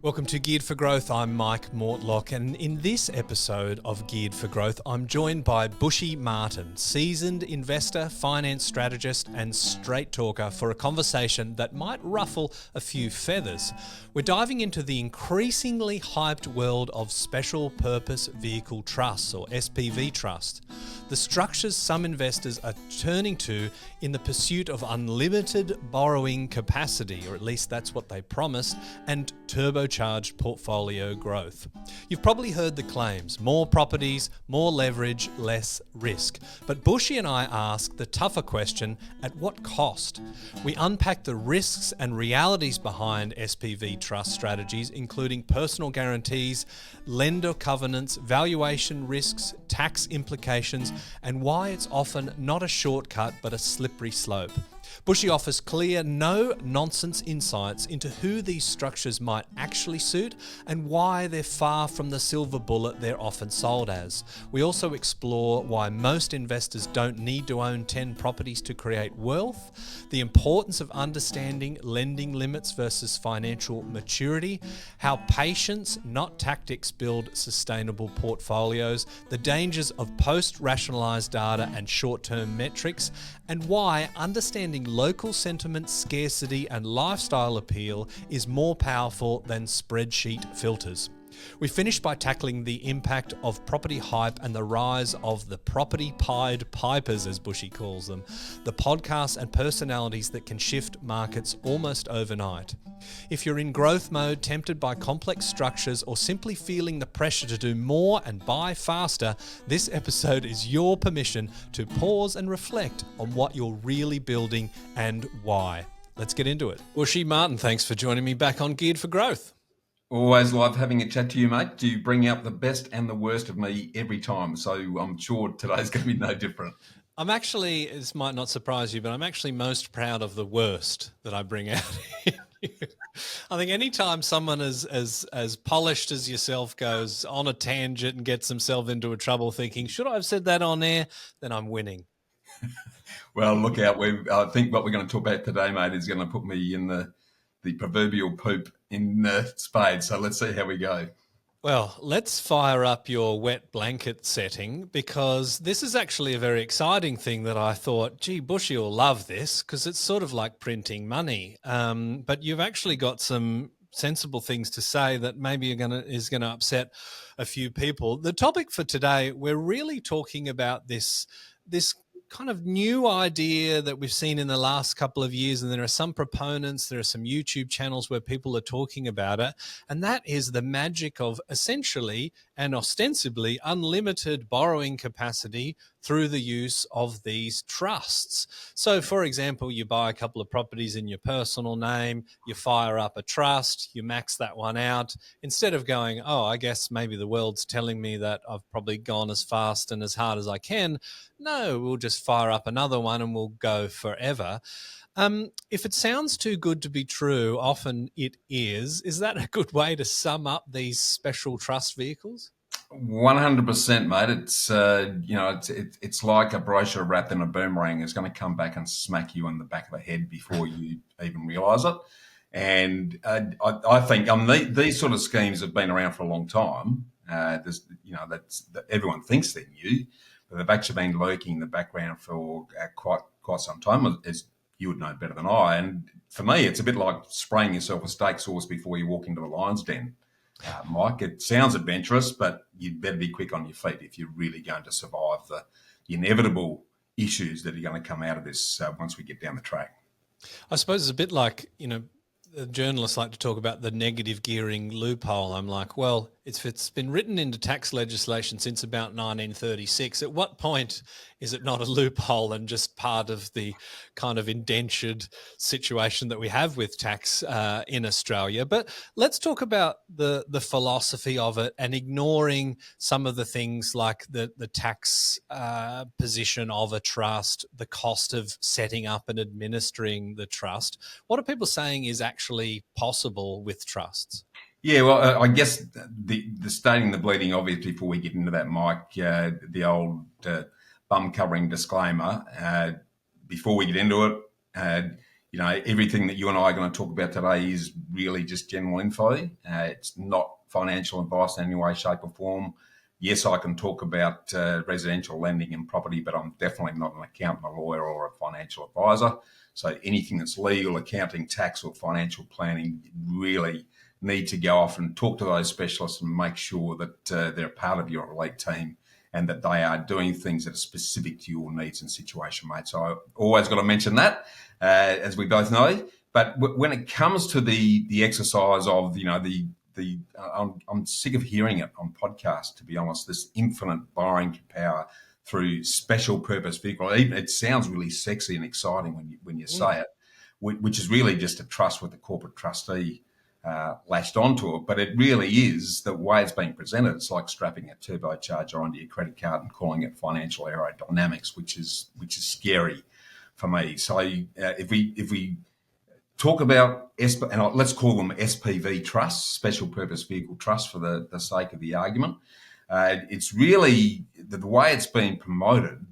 Welcome to Geared for Growth. I'm Mike Mortlock, and in this episode of Geared for Growth, I'm joined by Bushy Martin, seasoned investor, finance strategist, and straight talker for a conversation that might ruffle a few feathers. We're diving into the increasingly hyped world of special purpose vehicle trusts, or SPV trusts, the structures some investors are turning to in the pursuit of unlimited borrowing capacity, or at least that's what they promised, and turbocharged portfolio growth. You've probably heard the claims: more properties, more leverage, less risk. But Bushy and I ask the tougher question: at what cost? We unpack the risks and realities behind SPV trust strategies, including personal guarantees, lender covenants, valuation risks, tax implications, and why it's often not a shortcut but a slippery slope. Bushy offers clear, no-nonsense insights into who these structures might actually suit and why they're far from the silver bullet they're often sold as. We also explore why most investors don't need to own 10 properties to create wealth, the importance of understanding lending limits versus financial maturity, how patience, not tactics, build sustainable portfolios, the dangers of post-rationalized data and short-term metrics, and why understanding local sentiment, scarcity, and lifestyle appeal is more powerful than spreadsheet filters. We finish by tackling the impact of property hype and the rise of the property pied pipers, as Bushy calls them, the podcasts and personalities that can shift markets almost overnight. If you're in growth mode, tempted by complex structures, or simply feeling the pressure to do more and buy faster, this episode is your permission to pause and reflect on what you're really building and why. Let's get into it. Bushy Martin, thanks for joining me back on Geared for Growth. Always love having a chat to you, mate. You bring out the best and the worst of me every time, so I'm sure today's going to be no different. I'm actually, this might not surprise you, but I'm actually most proud of the worst that I bring out. I think anytime someone as polished as yourself goes on a tangent and gets themselves into a trouble thinking, should I have said that on air, then I'm winning. Well, look out. I think what we're going to talk about today, mate, is going to put me in the proverbial poop in spades. So let's see how we go. Well, let's fire up your wet blanket setting, because this is actually a very exciting thing that I thought, gee, Bushy will love this, because it's sort of like printing money. But you've actually got some sensible things to say that maybe is going to upset a few people. The topic for today, we're really talking about this kind of new idea that we've seen in the last couple of years, and there are some proponents, there are some YouTube channels where people are talking about it, and that is the magic of essentially and ostensibly unlimited borrowing capacity through the use of these trusts. So, for example, you buy a couple of properties in your personal name, you fire up a trust, you max that one out. Instead of going, oh, I guess maybe the world's telling me that I've probably gone as fast and as hard as I can. No, we'll just fire up another one and we'll go forever. If it sounds too good to be true, often it is. Is that a good way to sum up these special trust vehicles? 100%, mate. It's like a brochure wrapped in a boomerang. It's going to come back and smack you on the back of the head before you even realise it. And I think these sort of schemes have been around for a long time. Everyone thinks they're new, but they've actually been lurking in the background for quite some time, as you would know better than I. And for me, it's a bit like spraying yourself with steak sauce before you walk into the lion's den. Mike, it sounds adventurous, but you'd better be quick on your feet if you're really going to survive the inevitable issues that are going to come out of this once we get down the track. I suppose it's a bit like, the journalists like to talk about the negative gearing loophole. I'm like, well, it's been written into tax legislation since about 1936. At what point is it not a loophole and just part of the kind of indentured situation that we have with tax in Australia? But let's talk about the philosophy of it, and ignoring some of the things like the tax position of a trust, the cost of setting up and administering the trust. What are people saying is actually possible with trusts? Yeah, well, I guess the stating the bleeding obvious before we get into that, Mike, the old bum covering disclaimer. Before we get into it, everything that you and I are going to talk about today is really just general info. It's not financial advice in any way, shape or form. Yes, I can talk about residential lending and property, but I'm definitely not an accountant, a lawyer or a financial advisor. So anything that's legal, accounting, tax or financial planning, really need to go off and talk to those specialists and make sure that they're part of your elite team and that they are doing things that are specific to your needs and situation, mate. So I always got to mention that, as we both know. But when it comes to the exercise of, I'm sick of hearing it on podcasts, to be honest, this infinite borrowing power through special purpose vehicle. Even it sounds really sexy and exciting when you say it, which is really just a trust with the corporate trustee latched onto it, but it really is the way it's being presented. It's like strapping a turbocharger onto your credit card and calling it financial aerodynamics, which is scary for me. So if we talk about and let's call them SPV trusts, special purpose vehicle trusts, for the sake of the argument, it's really the way it's being promoted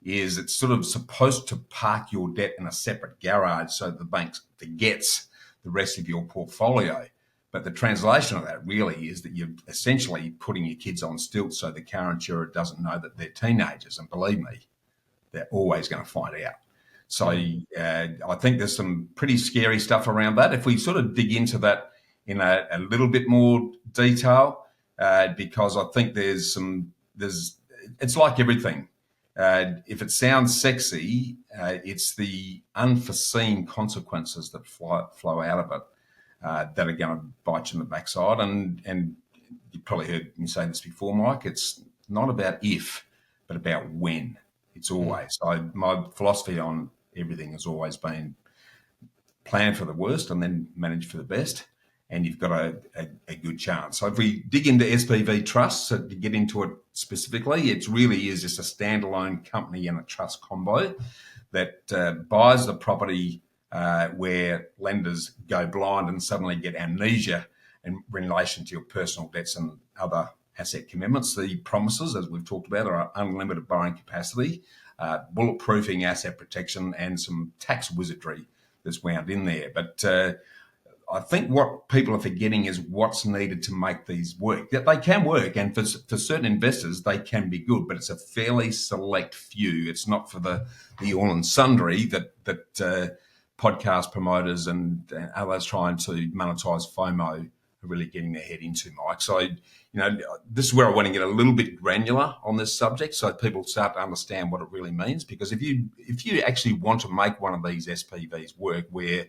is it's sort of supposed to park your debt in a separate garage so the bank forgets the rest of your portfolio. But the translation of that really is that you're essentially putting your kids on stilts so the car insurer doesn't know that they're teenagers. And believe me, they're always going to find out. So I think there's some pretty scary stuff around that. If we sort of dig into that in a little bit more detail, because I think it's like everything. If it sounds sexy, it's the unforeseen consequences that flow out of it that are going to bite you in the backside. And you probably heard me say this before, Mike. It's not about if, but about when. It's always. So my philosophy on everything has always been plan for the worst and then manage for the best, and you've got a good chance. So if we dig into SPV trusts, so to get into it specifically, it really is just a standalone company and a trust combo that buys the property where lenders go blind and suddenly get amnesia in relation to your personal debts and other asset commitments. The promises, as we've talked about, are unlimited borrowing capacity, bulletproofing asset protection, and some tax wizardry that's wound in there. But I think what people are forgetting is what's needed to make these work. That they can work, and for certain investors, they can be good, but it's a fairly select few. It's not for the all and sundry that podcast promoters and others trying to monetize FOMO are really getting their head into, Mike. So, this is where I want to get a little bit granular on this subject so people start to understand what it really means. Because if you actually want to make one of these SPVs work, where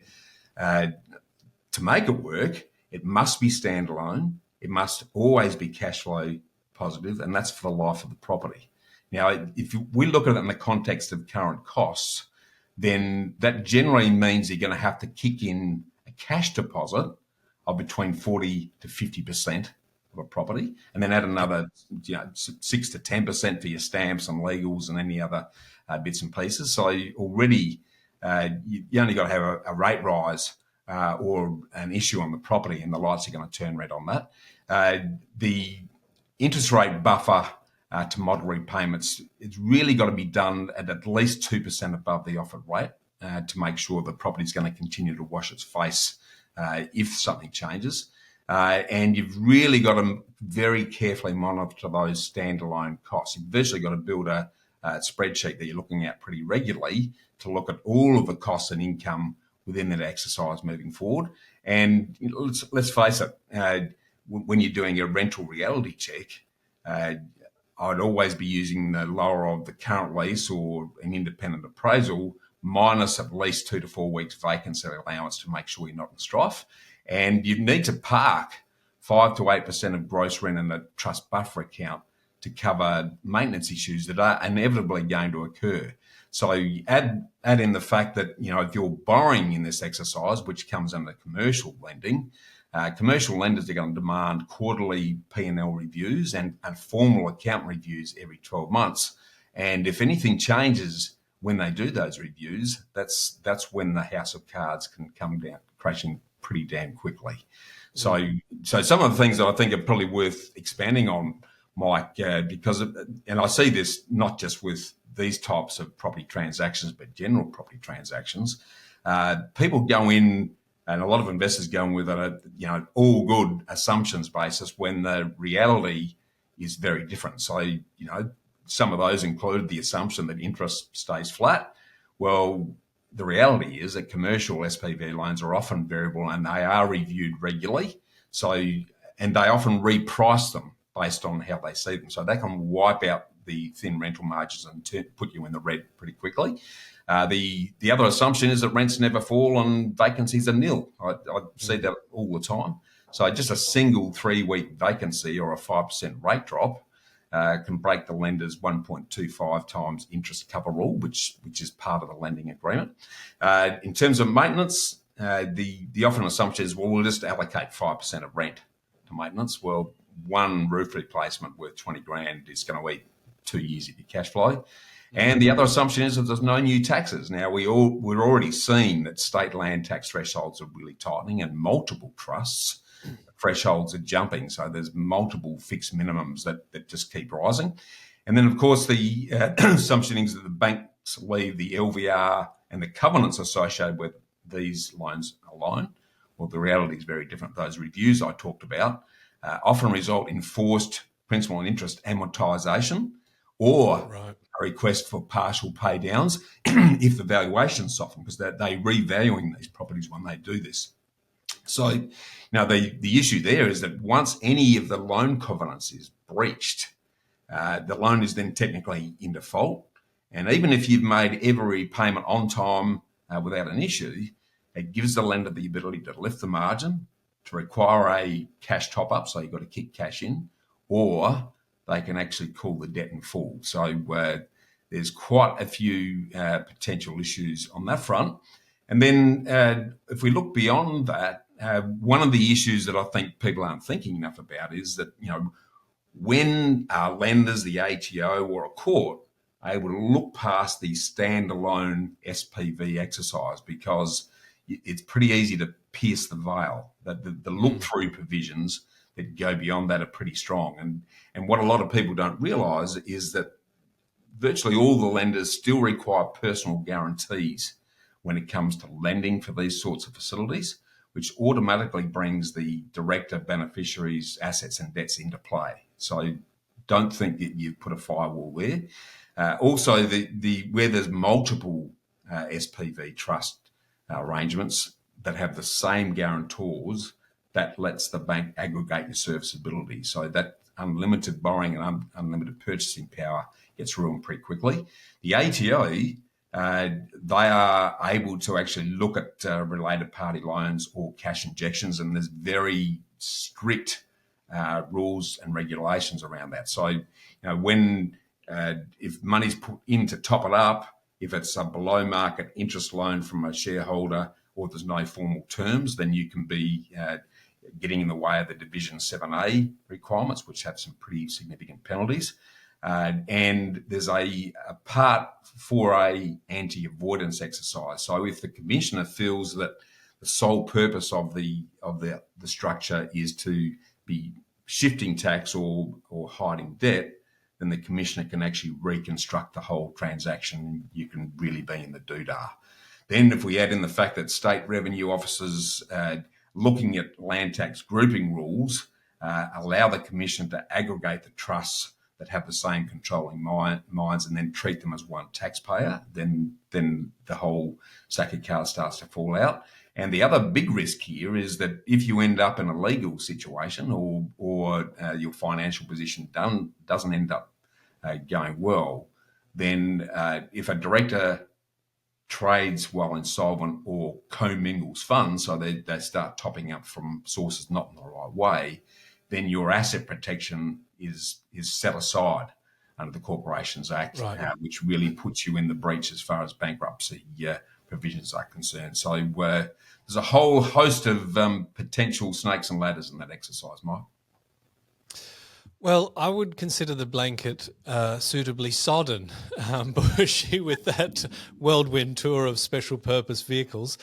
to make it work, it must be standalone. It must always be cash flow positive, and that's for the life of the property. Now, if we look at it in the context of current costs, then that generally means you're going to have to kick in a cash deposit of between 40 to 50% of a property, and then add another 6 to 10% for your stamps and legals and any other bits and pieces. So already you only got to have a rate rise or an issue on the property, and the lights are going to turn red on that. The interest rate buffer to model repayments, it's really got to be done at least 2% above the offered rate to make sure the property is going to continue to wash its face if something changes. And you've really got to very carefully monitor those standalone costs. You've virtually got to build a spreadsheet that you're looking at pretty regularly to look at all of the costs and income within that exercise moving forward. And let's face it, when you're doing a rental reality check, I'd always be using the lower of the current lease or an independent appraisal minus at least 2 to 4 weeks vacancy allowance to make sure you're not in strife. And you need to park 5 to 8% of gross rent in a trust buffer account to cover maintenance issues that are inevitably going to occur. So you add in the fact that, if you're borrowing in this exercise, which comes under commercial lending, commercial lenders are going to demand quarterly P&L reviews and formal account reviews every 12 months. And if anything changes when they do those reviews, that's when the house of cards can come down crashing pretty damn quickly. So some of the things that I think are probably worth expanding on, Mike, and I see this not just with these types of property transactions, but general property transactions. People go in, and a lot of investors go in with a all good assumptions basis when the reality is very different. So some of those include the assumption that interest stays flat. Well, the reality is that commercial SPV loans are often variable and they are reviewed regularly. And they often reprice them based on how they see them. So they can wipe out the thin rental margins and put you in the red pretty quickly. The other assumption is that rents never fall and vacancies are nil. I see that all the time. So just a single 3-week vacancy or a 5% rate drop can break the lender's 1.25 times interest cover rule, which is part of the lending agreement. In terms of maintenance, the often assumption is, well, we'll just allocate 5% of rent to maintenance. Well, one roof replacement worth 20 grand is going to eat 2 years of your cash flow. And the other assumption is that there's no new taxes. Now, we're already seeing that state land tax thresholds are really tightening and multiple trusts thresholds are jumping. So there's multiple fixed minimums that just keep rising. And then, of course, the assumption is that the banks leave the LVR and the covenants associated with these loans alone. Well, the reality is very different. Those reviews I talked about often result in forced principal and interest amortisation or a request for partial pay downs if the valuations soften, because they're revaluing these properties when they do this. So now the issue there is that once any of the loan covenants is breached, the loan is then technically in default. And even if you've made every payment on time without an issue, it gives the lender the ability to lift the margin, to require a cash top-up, so you've got to kick cash in, or they can actually call the debt in full. So there's quite a few potential issues on that front. And then if we look beyond that, one of the issues that I think people aren't thinking enough about is that, when lenders, the ATO or a court are able to look past the standalone SPV exercise, because it's pretty easy to pierce the veil. The look-through provisions that go beyond that are pretty strong. And what a lot of people don't realise is that virtually all the lenders still require personal guarantees when it comes to lending for these sorts of facilities, which automatically brings the director beneficiaries' assets and debts into play. So don't think that you've put a firewall there. Also, where there's multiple SPV trust arrangements that have the same guarantors, that lets the bank aggregate your serviceability. So that unlimited borrowing and unlimited purchasing power gets ruined pretty quickly. The ATO, they are able to actually look at related party loans or cash injections, and there's very strict rules and regulations around that. So, when if money's put in to top it up, if it's a below market interest loan from a shareholder or there's no formal terms, then you can be getting in the way of the Division 7A requirements, which have some pretty significant penalties. And there's a Part 4A anti-avoidance exercise. So if the commissioner feels that the sole purpose of the structure is to be shifting tax or hiding debt, then the commissioner can actually reconstruct the whole transaction. You can really be in the doodah. Then if we add in the fact that state revenue officers looking at land tax grouping rules allow the commission to aggregate the trusts that have the same controlling minds and then treat them as one taxpayer, then the whole stack of cards starts to fall out. And the other big risk here is that if you end up in a legal situation or your financial position doesn't end up going well, then if a director trades while insolvent or commingles funds, so they start topping up from sources not in the right way, then your asset protection is set aside under the Corporations Act, which really puts you in the breach as far as bankruptcy provisions are concerned. So there's a whole host of potential snakes and ladders in that exercise, Mike. Well, I would consider the blanket suitably sodden, Bushy, with that whirlwind tour of special purpose vehicles.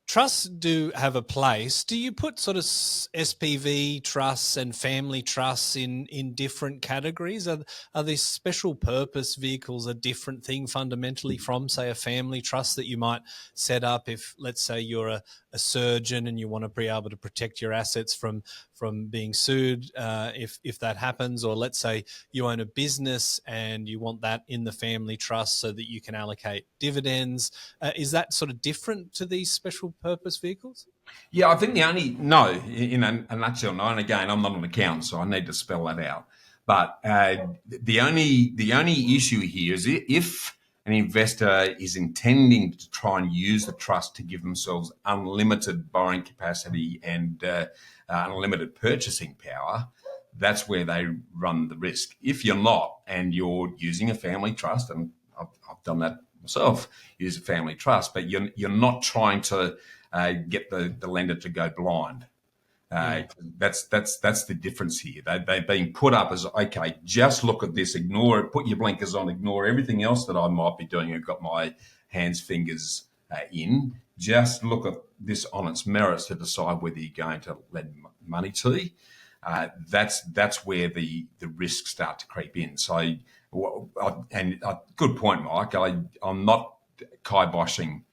trusts do have a place. Do you put sort of SPV trusts and family trusts in different categories? Are these special purpose vehicles a different thing fundamentally from, say, a family trust that you might set up if, let's say, you're a surgeon and you want to be able to protect your assets from being sued if that happens, or let's say you own a business and you want that in the family trust so that you can allocate dividends. Is that sort of different to these special purpose vehicles? Yeah, I think in a nutshell, no. And again, I'm not an accountant, so I need to spell that out. But the only issue here is if an investor is intending to try and use the trust to give themselves unlimited borrowing capacity and unlimited purchasing power, that's where they run the risk. If you're not, and you're using a family trust, and I've done that myself, use a family trust, but you're not trying to get the lender to go blind. That's the difference here. They're being put up as, okay, just look at this, ignore it, put your blinkers on, ignore everything else that I might be doing. I've got my hands, fingers in. Just look at this on its merits to decide whether you're going to lend money to. That's where the risks start to creep in. So, good point, Mike. I'm not kiboshing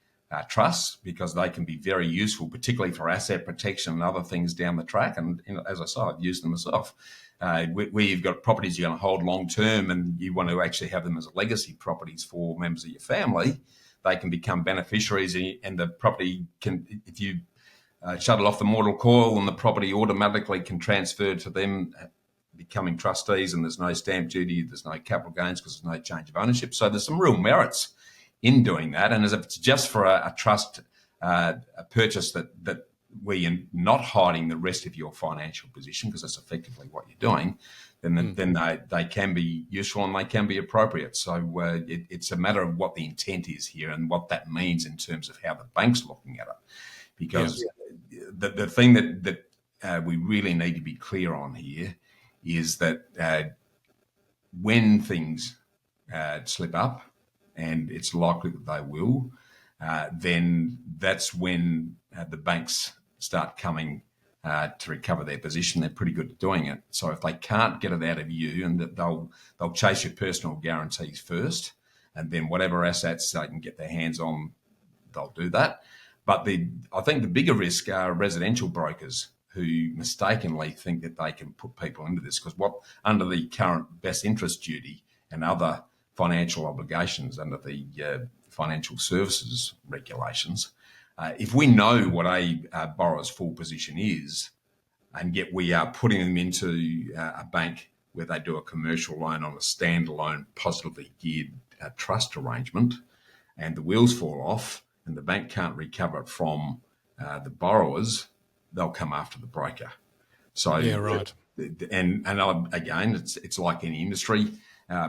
trusts, because they can be very useful, particularly for asset protection and other things down the track. And as I say, I've used them myself. Where you've got properties you're going to hold long term and you want to actually have them as legacy properties for members of your family, they can become beneficiaries, and the property can, if you shut it off the mortal coil, and the property automatically can transfer to them, becoming trustees, and there's no stamp duty, there's no capital gains because there's no change of ownership. So there's some real merits in doing that. And as if it's just for a trust, a purchase that where you're not hiding the rest of your financial position, because that's effectively what you're doing, then they can be useful and they can be appropriate. So it's a matter of what the intent is here and what that means in terms of how the bank's looking at it. Because the thing that we really need to be clear on here is that when things slip up, and it's likely that they will, then that's when the banks start coming to recover their position. They're pretty good at doing it. So if they can't get it out of you, and that they'll chase your personal guarantees first, and then whatever assets they can get their hands on, they'll do that. But I think the bigger risk are residential brokers who mistakenly think that they can put people into this, because under the current best interest duty and other financial obligations under the financial services regulations, if we know what a borrower's full position is, and yet we are putting them into a bank where they do a commercial loan on a standalone, positively geared trust arrangement, and the wheels fall off and the bank can't recover it from the borrowers, they'll come after the broker. So yeah, right. And again, it's like any industry.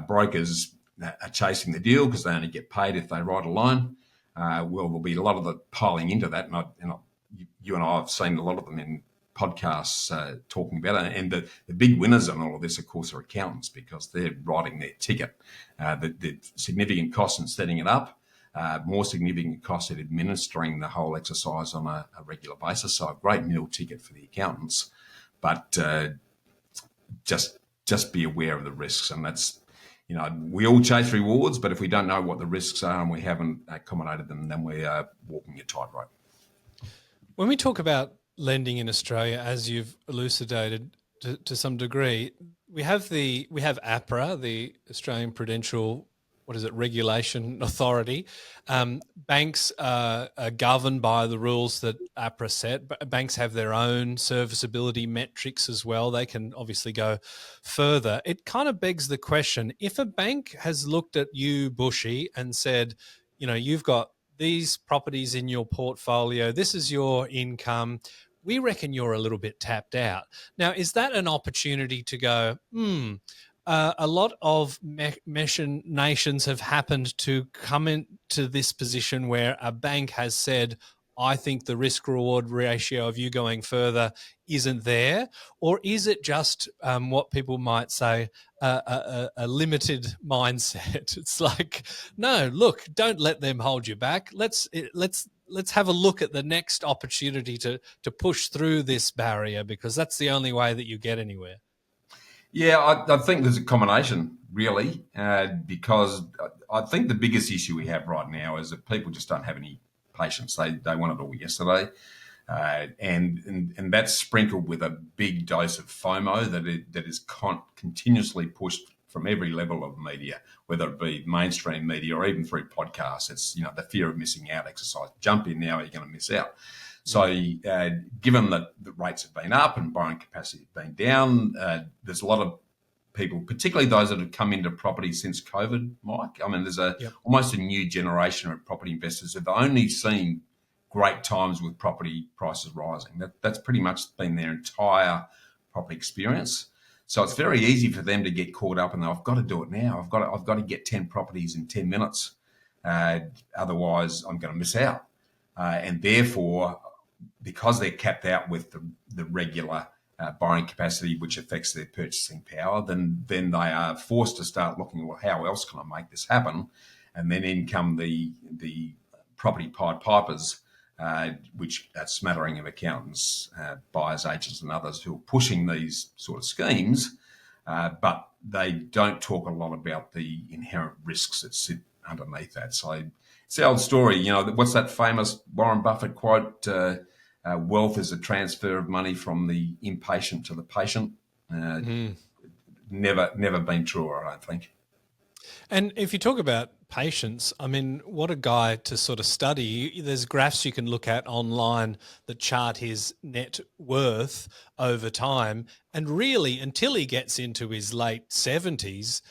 Brokers are chasing the deal because they only get paid if they write a loan. Well, there'll be a lot of the piling into that, and you and I have seen a lot of them in podcasts talking about it. And the big winners on all of this, of course, are accountants, because they're writing their ticket. The significant costs in setting it up, more significant costs in administering the whole exercise on a regular basis. So a great meal ticket for the accountants, but just be aware of the risks, and that's. We all chase rewards, but if we don't know what the risks are and we haven't accommodated them, then we are walking a tightrope. When we talk about lending in Australia, as you've elucidated to some degree, we have APRA, the Australian Prudential Regulation Authority. Banks are governed by the rules that APRA set. Banks have their own serviceability metrics as well. They can obviously go further. It kind of begs the question, if a bank has looked at you, Bushy, and said, you've got these properties in your portfolio, this is your income, we reckon you're a little bit tapped out. Now, is that an opportunity to go, a lot of machinations have happened to come into this position where a bank has said, I think the risk-reward ratio of you going further isn't there? Or is it just what people might say, a limited mindset? It's like, no, look, don't let them hold you back. Let's let's have a look at the next opportunity to push through this barrier, because that's the only way that you get anywhere? Yeah, I think there's a combination, really, because I think the biggest issue we have right now is that people just don't have any patience. They want it all yesterday, and that's sprinkled with a big dose of FOMO that is continuously pushed from every level of media, whether it be mainstream media or even through podcasts. It's the fear of missing out exercise. Jump in now, or you're going to miss out. So, given that the rates have been up and borrowing capacity has been down, there's a lot of people, particularly those that have come into property since COVID, Mike. I mean, there's almost a new generation of property investors that have only seen great times with property prices rising. That's pretty much been their entire property experience. So it's very easy for them to get caught up in, I've got to do it now. I've got to get 10 properties in 10 minutes. Otherwise, I'm going to miss out. And therefore, because they're capped out with the regular borrowing capacity, which affects their purchasing power, then they are forced to start looking, well, how else can I make this happen? And then in come the property Pied Pipers, which a smattering of accountants, buyers agents and others who are pushing these sort of schemes, but they don't talk a lot about the inherent risks that sit underneath that. So it's the old story, what's that famous Warren Buffett quote? Wealth is a transfer of money from the impatient to the patient. Never been truer, I don't think. And if you talk about patience, I mean, what a guy to sort of study. There's graphs you can look at online that chart his net worth over time. And really, until he gets into his late 70s,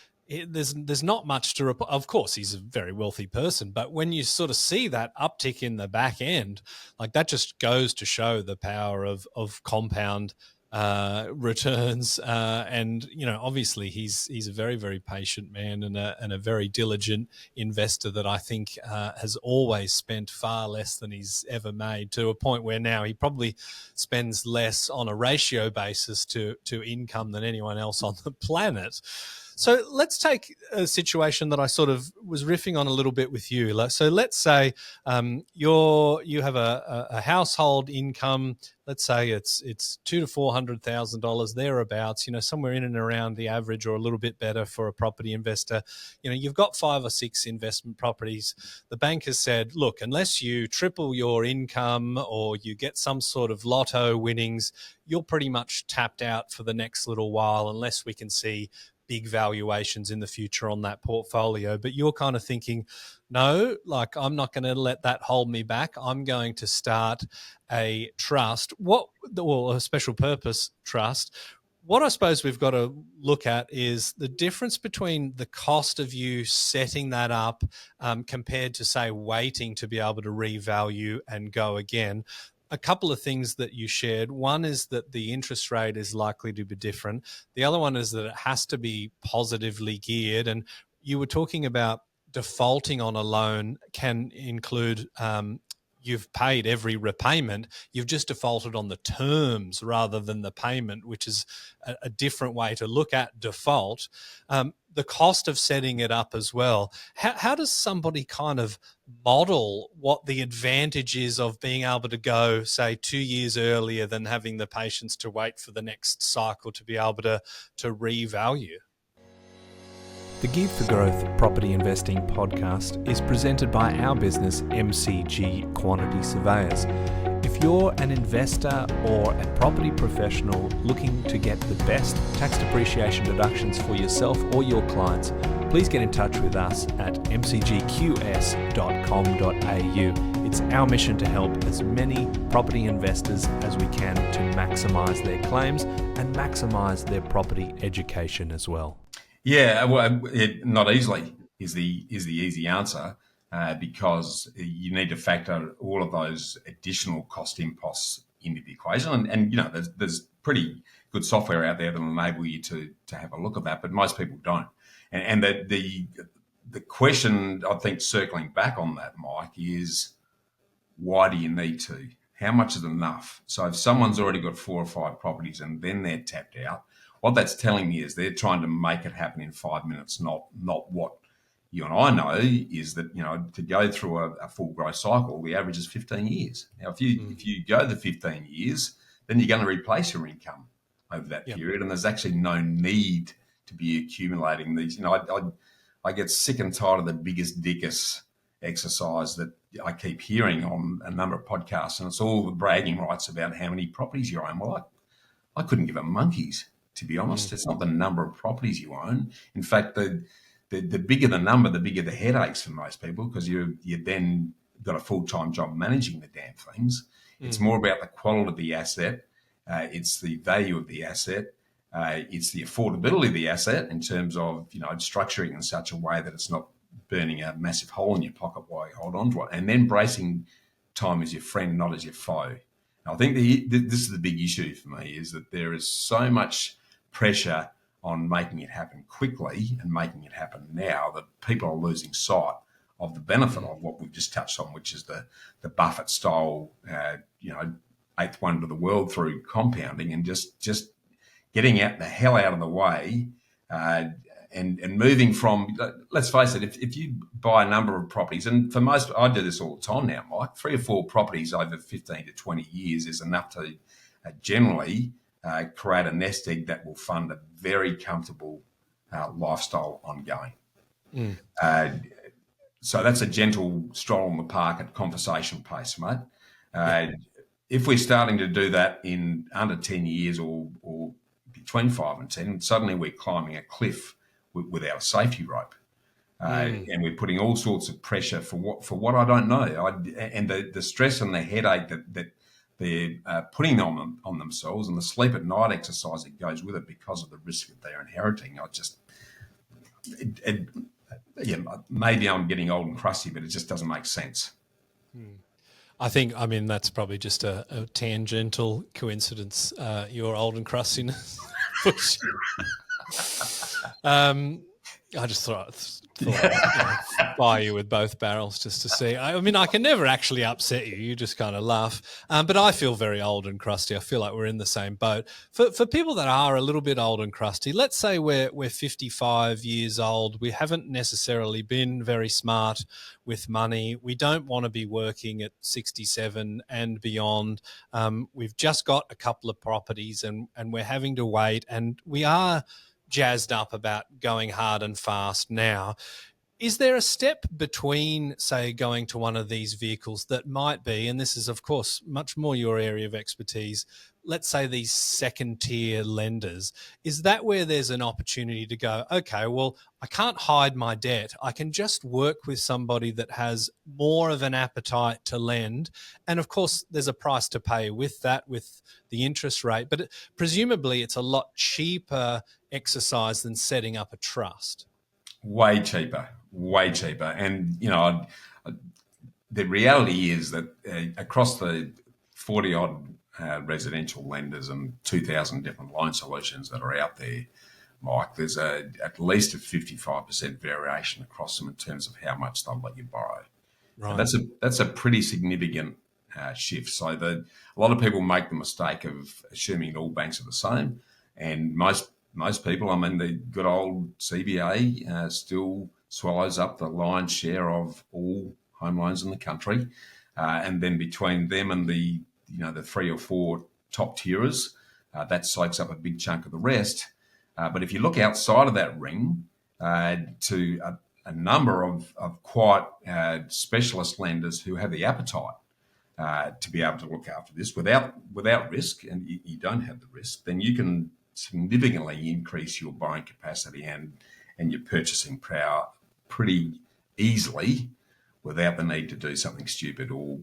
there's not much to report. Of course, he's a very wealthy person, but when you sort of see that uptick in the back end, like that just goes to show the power of compound returns. And obviously he's a very, very patient man and a very diligent investor that I think has always spent far less than he's ever made, to a point where now he probably spends less on a ratio basis to income than anyone else on the planet. So let's take a situation that I sort of was riffing on a little bit with you. So let's say you have a household income. Let's say it's $200,000 to $400,000 thereabouts. Somewhere in and around the average, or a little bit better for a property investor. You've got 5 or 6 investment properties. The bank has said, look, unless you triple your income or you get some sort of lotto winnings, you're pretty much tapped out for the next little while, unless we can see big valuations in the future on that portfolio. But you're kind of thinking, no, like I'm not going to let that hold me back. I'm going to start a trust, a special purpose trust. What I suppose we've got to look at is the difference between the cost of you setting that up compared to, say, waiting to be able to revalue and go again. A couple of things that you shared. One is that the interest rate is likely to be different. The other one is that it has to be positively geared. And you were talking about defaulting on a loan can include you've paid every repayment. You've just defaulted on the terms rather than the payment, which is a different way to look at default. The cost of setting it up as well. How does somebody kind of model what the advantage is of being able to go, say, 2 years earlier than having the patience to wait for the next cycle to be able to revalue? The Geared for Growth Property Investing podcast is presented by our business, MCG Quantity Surveyors. If you're an investor or a property professional looking to get the best tax depreciation deductions for yourself or your clients, please get in touch with us at mcgqs.com.au. It's our mission to help as many property investors as we can to maximise their claims and maximise their property education as well. Yeah, well, not easily is the easy answer, because you need to factor all of those additional cost imposts into the equation, and there's pretty good software out there that will enable you to have a look at that, but most people don't. And the question, I think, circling back on that, Mike, is why do you need to? How much is enough? So if someone's already got 4 or 5 properties and then they're tapped out, what that's telling me is they're trying to make it happen in 5 minutes, not what you and I know is that, to go through a full growth cycle, the average is 15 years. Now, if you go the 15 years, then you're going to replace your income over that period, and there's actually no need to be accumulating these. I get sick and tired of the biggest dickus exercise that I keep hearing on a number of podcasts, and it's all the bragging rights about how many properties you own. Well, I couldn't give a monkey's, to be honest. It's not the number of properties you own. In fact, the bigger the number, the bigger the headaches for most people, because you then got a full-time job managing the damn things. It's more about the quality of the asset. It's the value of the asset. It's the affordability of the asset in terms of, structuring in such a way that it's not burning a massive hole in your pocket while you hold on to it. And then bracing time as your friend, not as your foe. I think this is the big issue for me, is that there is so much pressure on making it happen quickly and making it happen now that people are losing sight of the benefit of what we've just touched on, which is the Buffett style, eighth wonder of the world through compounding, and just getting the hell out of the way and moving from, let's face it, if you buy a number of properties, and for most, I do this all the time now, Mike, 3 or 4 properties over 15 to 20 years is enough to generally create a nest egg that will fund a very comfortable lifestyle ongoing. So that's a gentle stroll in the park at conversation pace, mate. If we're starting to do that in under 10 years or between 5 and 10, suddenly we're climbing a cliff without a safety rope. And we're putting all sorts of pressure for what I don't know. And the stress and the headache that they're putting on themselves, and the sleep at night exercise that goes with it because of the risk that they're inheriting. Maybe I'm getting old and crusty, but it just doesn't make sense. I mean, that's probably just a tangential coincidence, your old and crustiness. I just thought fire you with both barrels just to see. I mean, I can never actually upset you. You just kind of laugh. But I feel very old and crusty. I feel like we're in the same boat. For people that are a little bit old and crusty, let's say we're 55 years old. We haven't necessarily been very smart with money. We don't want to be working at 67 and beyond. We've just got a couple of properties and we're having to wait, and we are jazzed up about going hard and fast now. Is there a step between, say, going to one of these vehicles that might be, and this is, of course, much more your area of expertise, let's say these second-tier lenders, is that where there's an opportunity to go, okay, well, I can't hide my debt. I can just work with somebody that has more of an appetite to lend. And, of course, there's a price to pay with that, with the interest rate. But presumably it's a lot cheaper exercise than setting up a trust. Way cheaper. And, the reality is that across the 40-odd residential lenders and 2,000 different loan solutions that are out there, Mike, there's at least a 55% variation across them in terms of how much they'll let you borrow. Right. And that's a pretty significant shift. So a lot of people make the mistake of assuming that all banks are the same, and most people, I mean, the good old CBA still swallows up the lion's share of all home loans in the country, and then between them and the 3 or 4 top tierers, that soaks up a big chunk of the rest. But if you look outside of that ring to a number of quite specialist lenders who have the appetite to be able to look after this without risk, and you don't have the risk, then you can significantly increase your borrowing capacity and your purchasing power pretty easily without the need to do something stupid or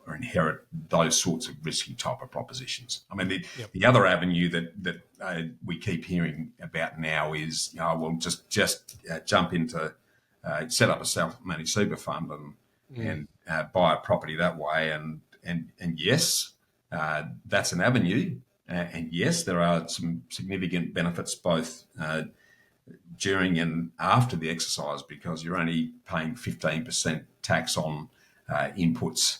inherit those sorts of risky type of propositions. I mean, the other avenue that we keep hearing about now is, we'll just jump into set up a self-managed super fund and buy a property that way. And yes, that's an avenue. And yes, there are some significant benefits both during and after the exercise, because you're only paying 15% tax on inputs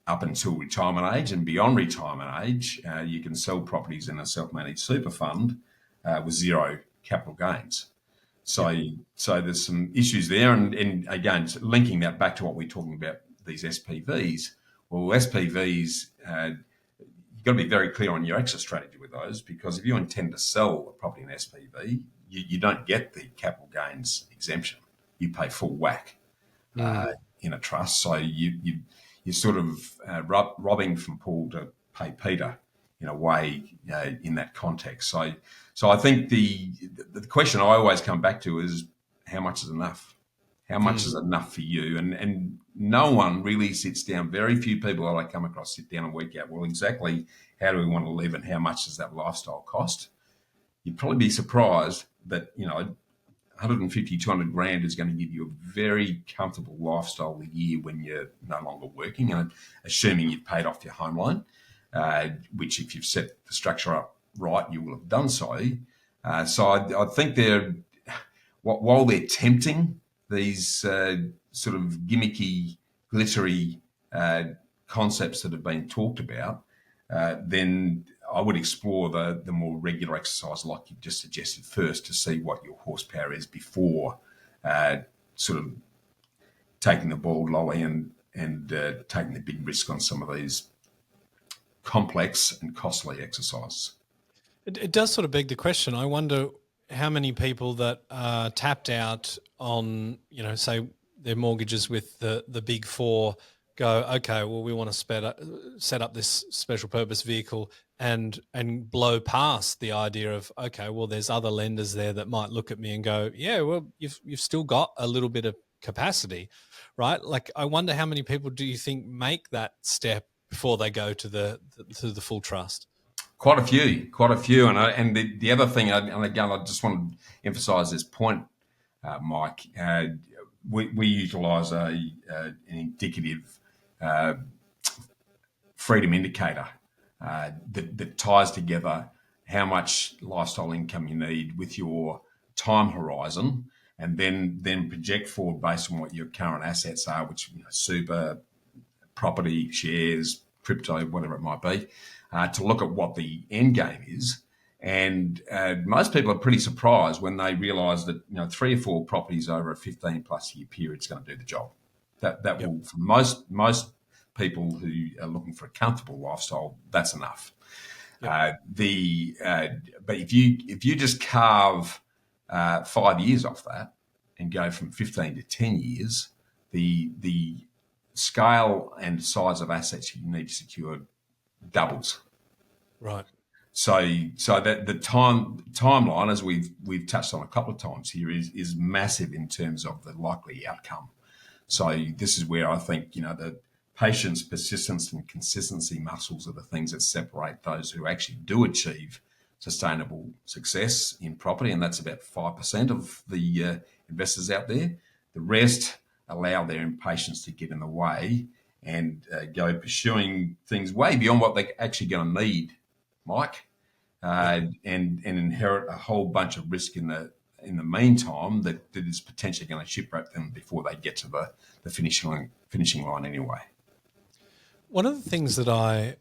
up until retirement age, and beyond retirement age, you can sell properties in a self-managed super fund with zero capital gains. So there's some issues there, and again, linking that back to what we're talking about, these SPVs. Well, SPVs, you've got to be very clear on your exit strategy with those, because if you intend to sell a property in SPV, you don't get the capital gains exemption. You pay full whack in a trust. So you're sort of robbing from Paul to pay Peter in a way in that context. So I think the question I always come back to is, how much is enough? How much is enough for you? And no one really sits down. Very few people that I come across sit down and work out, well, exactly how do we want to live and how much does that lifestyle cost? You'd probably be surprised that, 150, 200 grand is going to give you a very comfortable lifestyle a year when you're no longer working, and assuming you've paid off your home loan, which if you've set the structure up right, you will have done so. So I think while they're tempting, these sort of gimmicky, glittery concepts that have been talked about, then I would explore the more regular exercise like you just suggested first, to see what your horsepower is before sort of taking the ball lolly and taking the big risk on some of these complex and costly exercises. It does sort of beg the question. I wonder how many people that are tapped out on, say their mortgages with the big four go, okay, well, we want to set up this special purpose vehicle and blow past the idea of, okay, well, there's other lenders there that might look at me and go, yeah, well, you've still got a little bit of capacity, right? Like, I wonder how many people do you think make that step before they go to the full trust? Quite a few. And the other thing, and again, I just want to emphasise this point, Mike. We utilise an indicative freedom indicator that ties together how much lifestyle income you need with your time horizon, and then project forward based on what your current assets are, which super, property, shares, crypto, whatever it might be, to look at what the end game is. And most people are pretty surprised when they realise that 3 or 4 properties over a 15+ year period is going to do the job. That will, for most people who are looking for a comfortable lifestyle, that's enough. Yep. But if you just carve 5 years off that and go from 15 to 10 years, the scale and size of assets you need to secure doubles. Right. So that the timeline, as we've touched on a couple of times here, is massive in terms of the likely outcome. So this is where I think the patience, persistence, and consistency muscles are the things that separate those who actually do achieve sustainable success in property, and that's about 5% of the investors out there. The rest allow their impatience to get in the way and go pursuing things way beyond what they're actually going to need, Mike, and inherit a whole bunch of risk in the meantime that is potentially going to shipwreck them before they get to the finishing line anyway. One of the things that I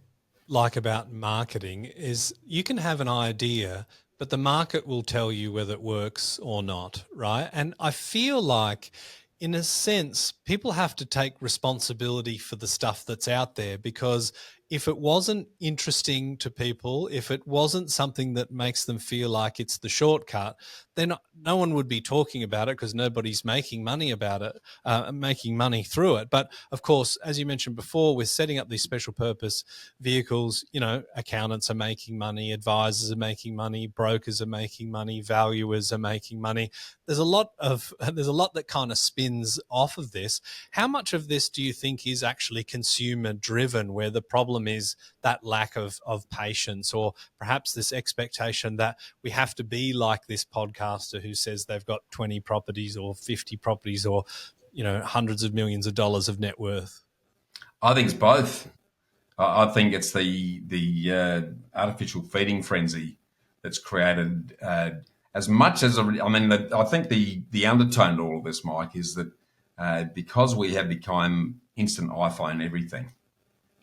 like about marketing is you can have an idea, but the market will tell you whether it works or not, right? And I feel like, in a sense, people have to take responsibility for the stuff that's out there, because if it wasn't interesting to people, if it wasn't something that makes them feel like it's the shortcut, then no one would be talking about it, because nobody's making money about it, making money through it. But of course, as you mentioned before, with setting up these special purpose vehicles, accountants are making money, advisors are making money, brokers are making money, valuers are making money. There's a lot that kind of spins off of this. How much of this do you think is actually consumer driven, where the problem is that lack of patience, or perhaps this expectation that we have to be like this podcaster who says they've got 20 properties or 50 properties or hundreds of millions of dollars of net worth? I think it's both. I think it's the artificial feeding frenzy that's created as much as I think the undertone to all of this, Mike, is that because we have become instant iPhone everything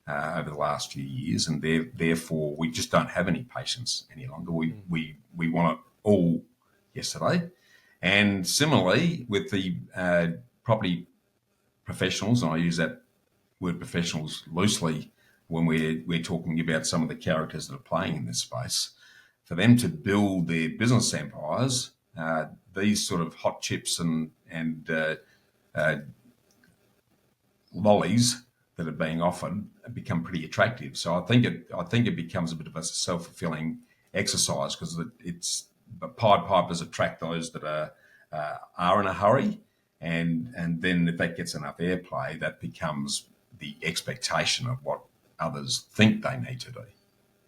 over the last few years, and therefore we just don't have any patience any longer. We want it all yesterday, And similarly, with the property professionals, and I use that word professionals loosely when we're talking about some of the characters that are playing in this space, for them to build their business empires, these sort of hot chips and lollies that are being offered become pretty attractive. So I think it becomes a bit of a self-fulfilling exercise, because it's the Pied Pipers attract those that are in a hurry, and then if that gets enough airplay, that becomes the expectation of what others think they need to do.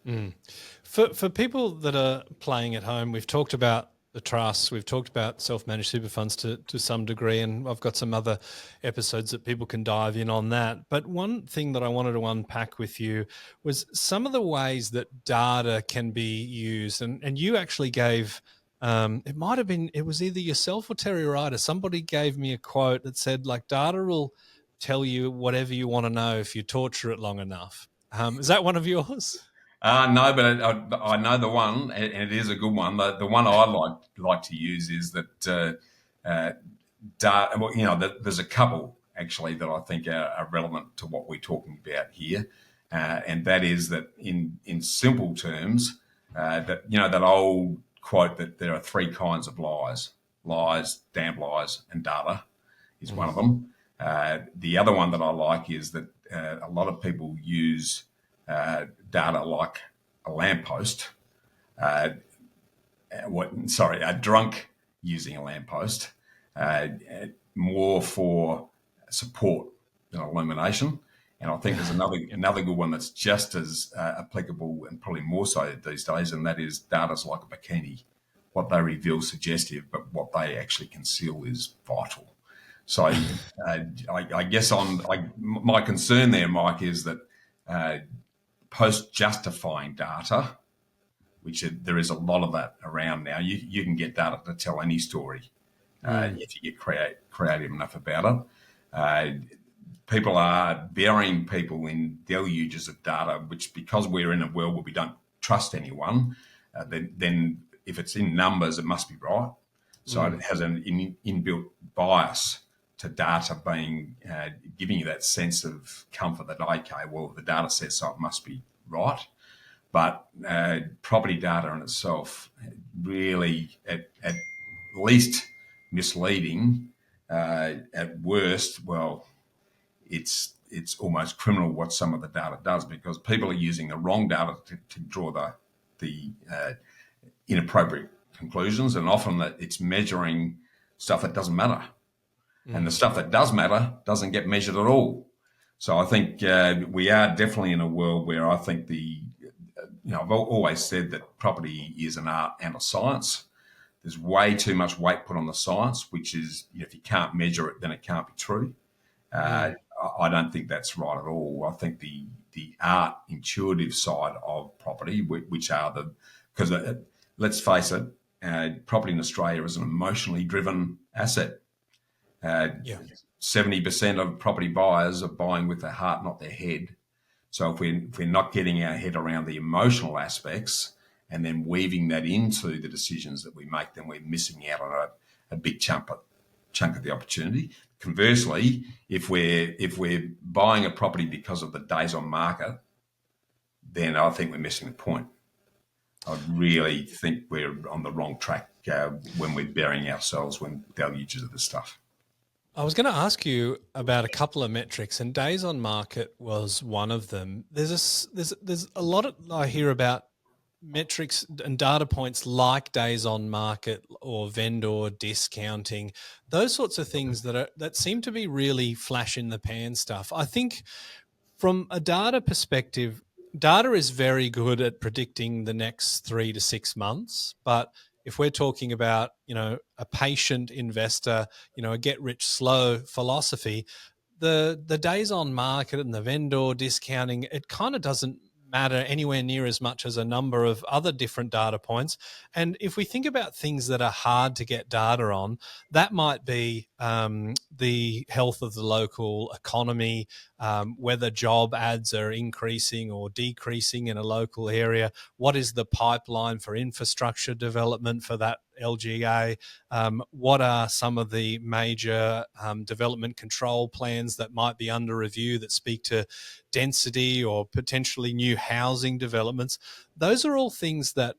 Mm. For people that are playing at home, we've talked about the trusts, we've talked about self-managed super funds to some degree, and I've got some other episodes that people can dive in on that. But one thing that I wanted to unpack with you was some of the ways that data can be used, and you actually gave. It might have been, it was either yourself or Terry Ryder. Somebody gave me a quote that said, like, data will tell you whatever you want to know if you torture it long enough. Is that one of yours? No, but I know the one, and it is a good one. The one I like to use is that data. Well, there's a couple actually that I think are relevant to what we're talking about here, and that is that in simple terms, that that old quote that there are three kinds of lies, damn lies, and data is one of them. The other one that I like is that a lot of people use data like a lamppost. A drunk using a lamppost, more for support than illumination. And I think there's another good one that's just as applicable, and probably more so these days, and that is data's like a bikini. What they reveal is suggestive, but what they actually conceal is vital. So I guess my concern there, Mike, is that post-justifying data, which there is a lot of that around now. You can get data to tell any story if you get creative enough about it. People are burying people in deluges of data, which, because we're in a world where we don't trust anyone, then if it's in numbers, it must be right. So it has an inbuilt bias to data being giving you that sense of comfort that, okay, well, the data says so, it must be right. But property data in itself really, at least misleading, at worst, well, it's almost criminal what some of the data does, because people are using the wrong data to draw the inappropriate conclusions, and often that it's measuring stuff that doesn't matter. And the stuff that does matter doesn't get measured at all. So I think we are definitely in a world where I think I've always said that property is an art and a science. There's way too much weight put on the science, which is, if you can't measure it, then it can't be true. I don't think that's right at all. I think the art, intuitive side of property, which are because let's face it, property in Australia is an emotionally driven asset. 70% of property buyers are buying with their heart, not their head. So if we're not getting our head around the emotional aspects and then weaving that into the decisions that we make, then we're missing out on a big chunk of the opportunity. Conversely, if we're buying a property because of the days on market, then I think we're missing the point. I really think we're on the wrong track when we're burying ourselves when deluges of this stuff. I was going to ask you about a couple of metrics, and days on market was one of them. There's a lot I hear about metrics and data points like days on market or vendor discounting, those sorts of things that seem to be really flash in the pan stuff. I think from a data perspective, data is very good at predicting the next 3 to 6 months, but if we're talking about, a patient investor, a get rich slow philosophy, the days on market and the vendor discounting, it kind of doesn't matter anywhere near as much as a number of other different data points. And if we think about things that are hard to get data on, that might be the health of the local economy, whether job ads are increasing or decreasing in a local area, what is the pipeline for infrastructure development for that LGA? What are some of the major development control plans that might be under review that speak to density or potentially new housing developments? Those are all things that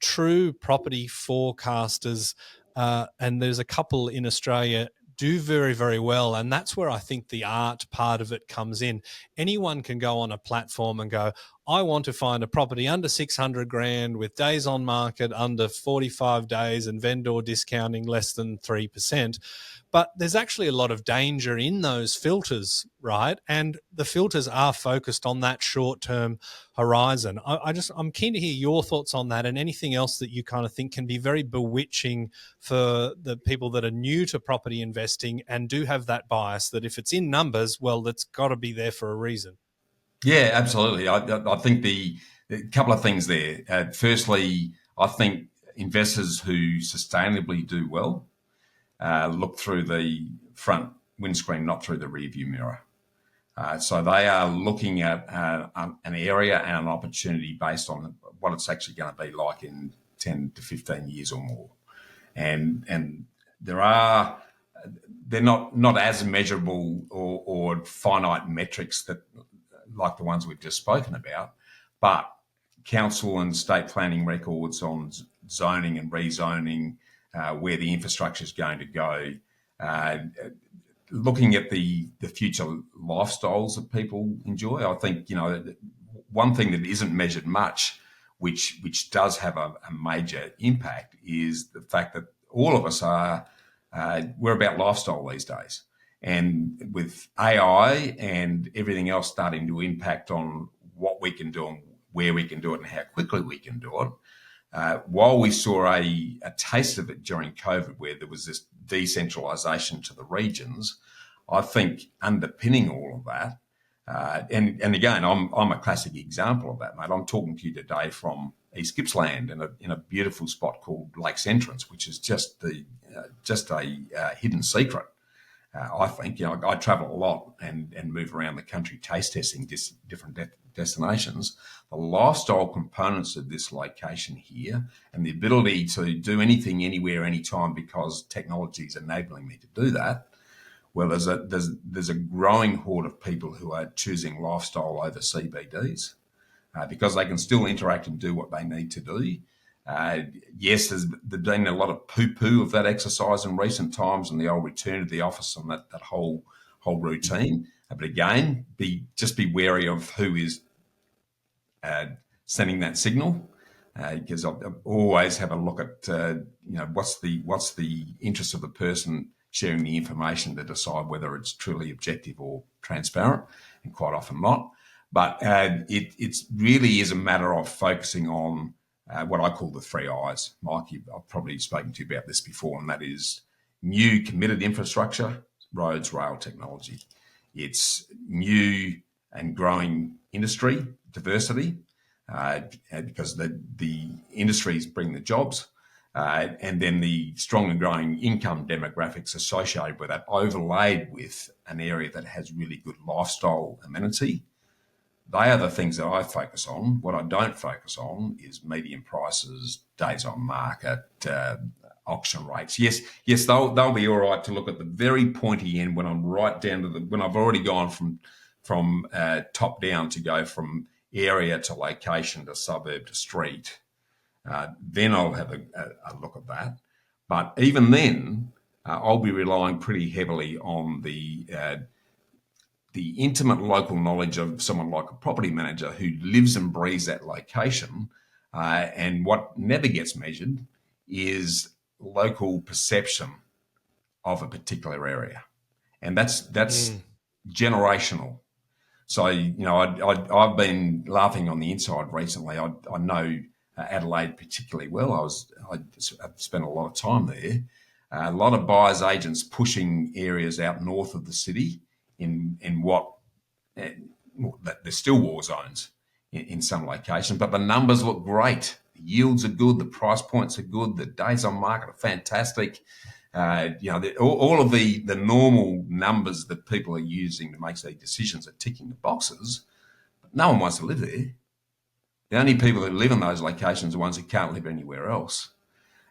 true property forecasters, and there's a couple in Australia, do very, very well. And that's where I think the art part of it comes in. Anyone can go on a platform and go, I want to find a property under 600 grand with days on market under 45 days and vendor discounting less than 3%. But there's actually a lot of danger in those filters, right? And the filters are focused on that short-term horizon. I'm keen to hear your thoughts on that, and anything else that you kind of think can be very bewitching for the people that are new to property investing and do have that bias that if it's in numbers, well, it's got to be there for a reason. Yeah, absolutely. I think the couple of things there. Firstly, I think investors who sustainably do well look through the front windscreen, not through the rear view mirror. So they are looking at an area and an opportunity based on what it's actually going to be like in 10 to 15 years or more. And they're not as measurable or finite metrics that like the ones we've just spoken about, but council and state planning records on zoning and rezoning, where the infrastructure is going to go, looking at the future lifestyles that people enjoy. I think, one thing that isn't measured much, which does have a major impact, is the fact that all of us we're about lifestyle these days. And with AI and everything else starting to impact on what we can do and where we can do it and how quickly we can do it, while we saw a taste of it during COVID, where there was this decentralisation to the regions, I think underpinning all of that, and again, I'm a classic example of that, mate. I'm talking to you today from East Gippsland in a beautiful spot called Lakes Entrance, which is just a hidden secret. I think, I travel a lot and move around the country taste testing different destinations. The lifestyle components of this location here and the ability to do anything, anywhere, anytime, because technology is enabling me to do that. Well, there's a growing horde of people who are choosing lifestyle over CBDs because they can still interact and do what they need to do. Yes, there's been a lot of poo-poo of that exercise in recent times and the old return to the office and that whole routine. But again, just be wary of who is sending that signal, because I always have a look at what's the interest of the person sharing the information to decide whether it's truly objective or transparent, and quite often not. But it really is a matter of focusing on what I call the three I's. Mike, I've probably spoken to you about this before, and that is new committed infrastructure, roads, rail, technology. It's new and growing industry diversity, because the industries bring the jobs, and then the strong and growing income demographics associated with that, overlaid with an area that has really good lifestyle amenity. They are the things that I focus on. What I don't focus on is median prices, days on market, auction rates. Yes, they'll be all right to look at the very pointy end when I'm right down to when I've already gone from top down to go from area to location to suburb to street. Then I'll have a look at that. But even then, I'll be relying pretty heavily on the intimate local knowledge of someone like a property manager who lives and breathes that location. And what never gets measured is local perception of a particular area. And that's generational. So, I've been laughing on the inside recently. I know Adelaide particularly well. I've spent a lot of time there. A lot of buyers agents pushing areas out north of the city in what there's still war zones in some locations, but the numbers look great. The yields are good, the price points are good, the days on market are fantastic. All of the normal numbers that people are using to make these decisions are ticking the boxes, but no one wants to live there. The only people that live in those locations are ones who can't live anywhere else.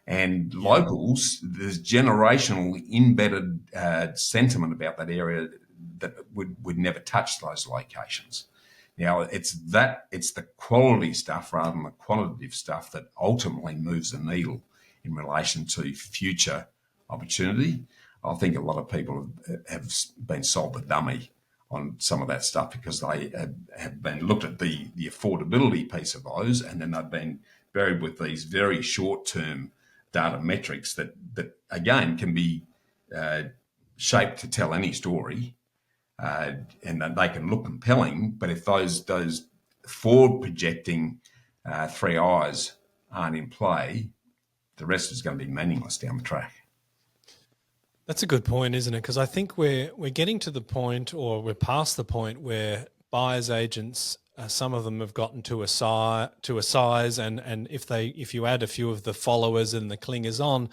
And locals, there's generational embedded sentiment about that area that would never touch those locations. Now, it's the quality stuff rather than the quantitative stuff that ultimately moves the needle in relation to future opportunity. I think a lot of people have been sold the dummy on some of that stuff because they have been looked at the affordability piece of those, and then they've been buried with these very short-term data metrics that again can be shaped to tell any story, and that they can look compelling. But if those forward projecting three eyes aren't in play, the rest is going to be meaningless down the track. That's a good point, isn't it? Because I think we're getting to the point, or we're past the point, where buyers agents, some of them have gotten to a size, and if you add a few of the followers and the clingers on,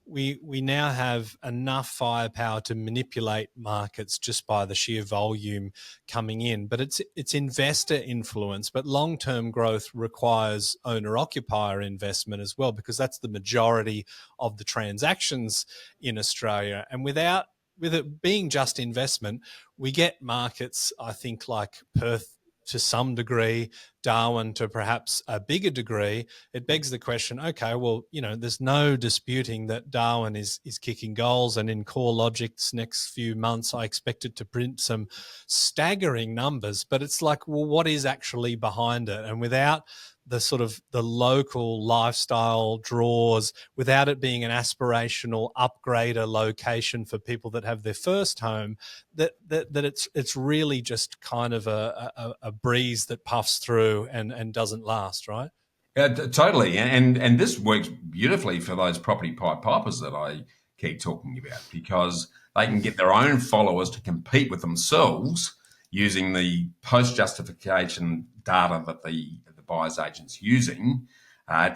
we now have enough firepower to manipulate markets just by the sheer volume coming in. But it's investor influence, but long-term growth requires owner-occupier investment as well, because that's the majority of the transactions in Australia. And with it being just investment, we get markets, I think, like Perth to some degree, Darwin to perhaps a bigger degree. It begs the question, okay, well, there's no disputing that Darwin is kicking goals, and in CoreLogic's next few months, I expect it to print some staggering numbers, but it's like, well, what is actually behind it? And without the sort of the local lifestyle draws, without it being an aspirational upgrader location for people that have their first home, that it's really just kind of a breeze that puffs through and doesn't last, right? Totally. And this works beautifully for those property pipe pipers that I keep talking about, because they can get their own followers to compete with themselves using the post-justification data that the buyer's agent's using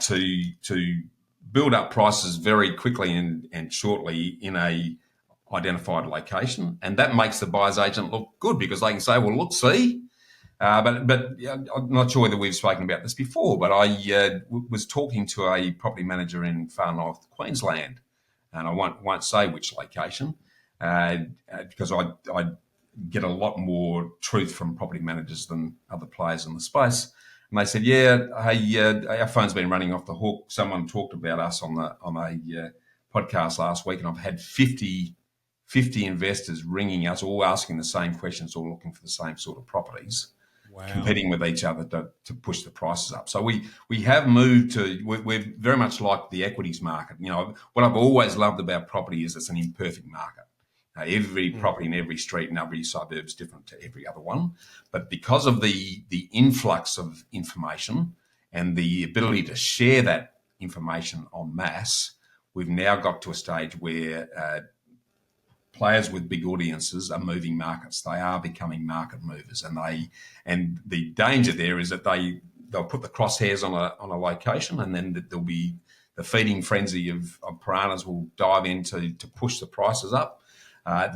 to build up prices very quickly and shortly in a identified location. And that makes the buyer's agent look good, because they can say, well, look, see. But I'm not sure whether we've spoken about this before, but I was talking to a property manager in far north Queensland, and I won't say which location, because I get a lot more truth from property managers than other players in the space. And they said, hey, our phone's been running off the hook. Someone talked about us on a podcast last week, and I've had 50 investors ringing us, all asking the same questions, all looking for the same sort of properties. Wow. Competing with each other to push the prices up. So we have moved to, we're very much like the equities market. What I've always loved about property is it's an imperfect market. Every property in every street and every suburb is different to every other one. But because of the influx of information and the ability to share that information en masse, we've now got to a stage where players with big audiences are moving markets. They are becoming market movers, and the danger there is that they'll put the crosshairs on a location, and then there'll be the feeding frenzy of piranhas will dive in to push the prices up.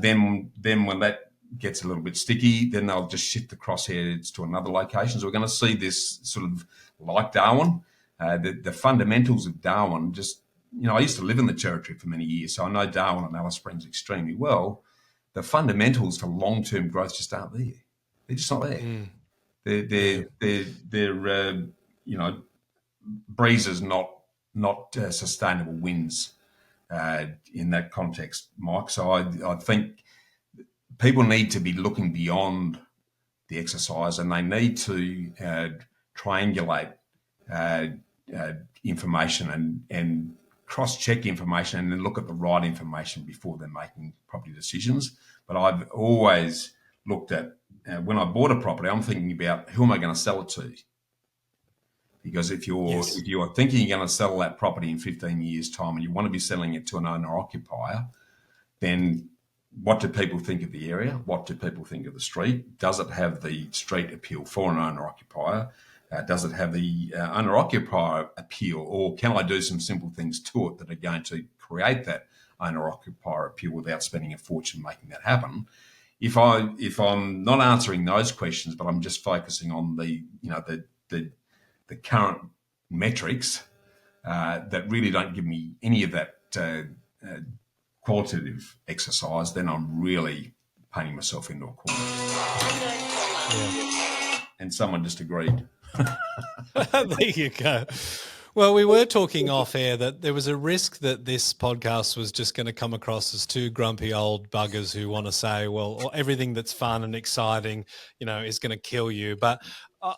Then when that gets a little bit sticky, then they'll just shift the crosshairs to another location. So we're going to see this sort of like Darwin. The fundamentals of Darwin just, I used to live in the Territory for many years, so I know Darwin and Alice Springs extremely well. The fundamentals for long-term growth just aren't there. They're just not there. They're breezes, not sustainable winds in that context, Mike. So I think people need to be looking beyond the exercise, and they need to triangulate information and cross-check information, and then look at the right information before they're making property decisions. But I've always looked at, when I bought a property, I'm thinking about who am I going to sell it to? Because if you're thinking you're going to sell that property in 15 years' time and you want to be selling it to an owner-occupier, then what do people think of the area? What do people think of the street? Does it have the street appeal for an owner-occupier? Does it have the owner-occupier appeal, or can I do some simple things to it that are going to create that owner-occupier appeal without spending a fortune making that happen? If I'm not answering those questions, but I'm just focusing on the current metrics, that really don't give me any of that qualitative exercise, then I'm really painting myself into a corner. And someone just agreed. There you go. Well, we were talking off air that there was a risk that this podcast was just going to come across as two grumpy old buggers who want to say, well, everything that's fun and exciting, is going to kill you. But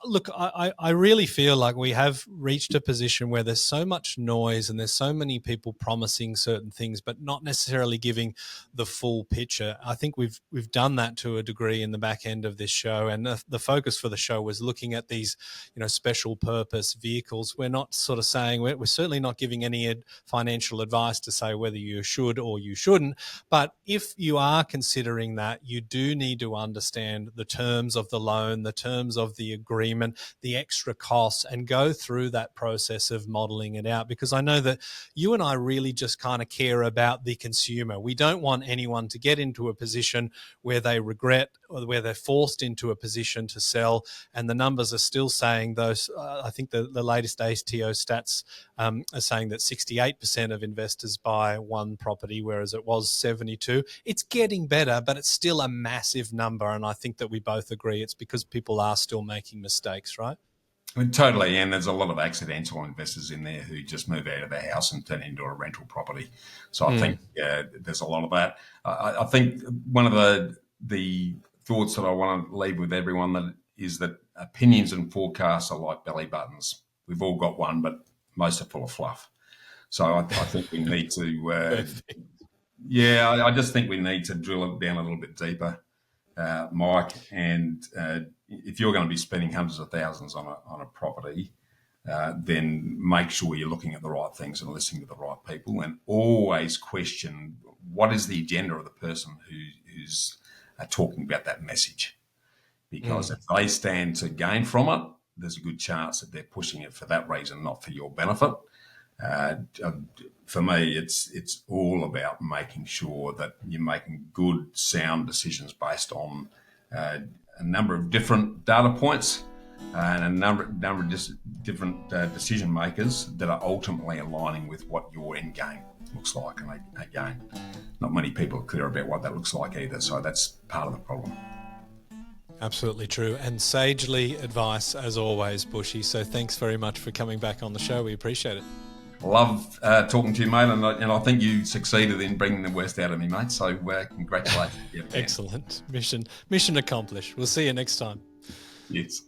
look, I really feel like we have reached a position where there's so much noise and there's so many people promising certain things, but not necessarily giving the full picture. I think we've done that to a degree in the back end of this show, and the focus for the show was looking at these, special purpose vehicles. We're not sort of saying, we're certainly not giving any financial advice to say whether you should or you shouldn't. But if you are considering that, you do need to understand the terms of the loan, the terms of the agreement, the extra costs, and go through that process of modeling it out. Because I know that you and I really just kind of care about the consumer. We don't want anyone to get into a position where they regret or where they're forced into a position to sell. And the numbers are still saying those, I think the latest ATO stats are saying that 68% of investors buy one property, whereas it was 72. It's getting better, but it's still a massive number. And I think that we both agree it's because people are still making mistakes, right? I mean, totally. And there's a lot of accidental investors in there who just move out of their house and turn it into a rental property. So I think there's a lot of that. I think one of the thoughts that I want to leave with everyone is that opinions and forecasts are like belly buttons. We've all got one, but most are full of fluff. So I think we need to, I just think we need to drill it down a little bit deeper, Mike. And if you're going to be spending hundreds of thousands on a property, then make sure you're looking at the right things and listening to the right people, and always question what is the agenda of the person who's talking about that message. Because if they stand to gain from it, there's a good chance that they're pushing it for that reason, not for your benefit. For me, it's all about making sure that you're making good, sound decisions based on a number of different data points and a number of different decision makers that are ultimately aligning with what your end game looks like. And again, not many people are clear about what that looks like either. So that's part of the problem. Absolutely true. And sagely advice as always, Bushy. So thanks very much for coming back on the show. We appreciate it. Love talking to you, mate. And I think you succeeded in bringing the worst out of me, mate. So congratulations. Excellent. Mission accomplished. We'll see you next time. Yes.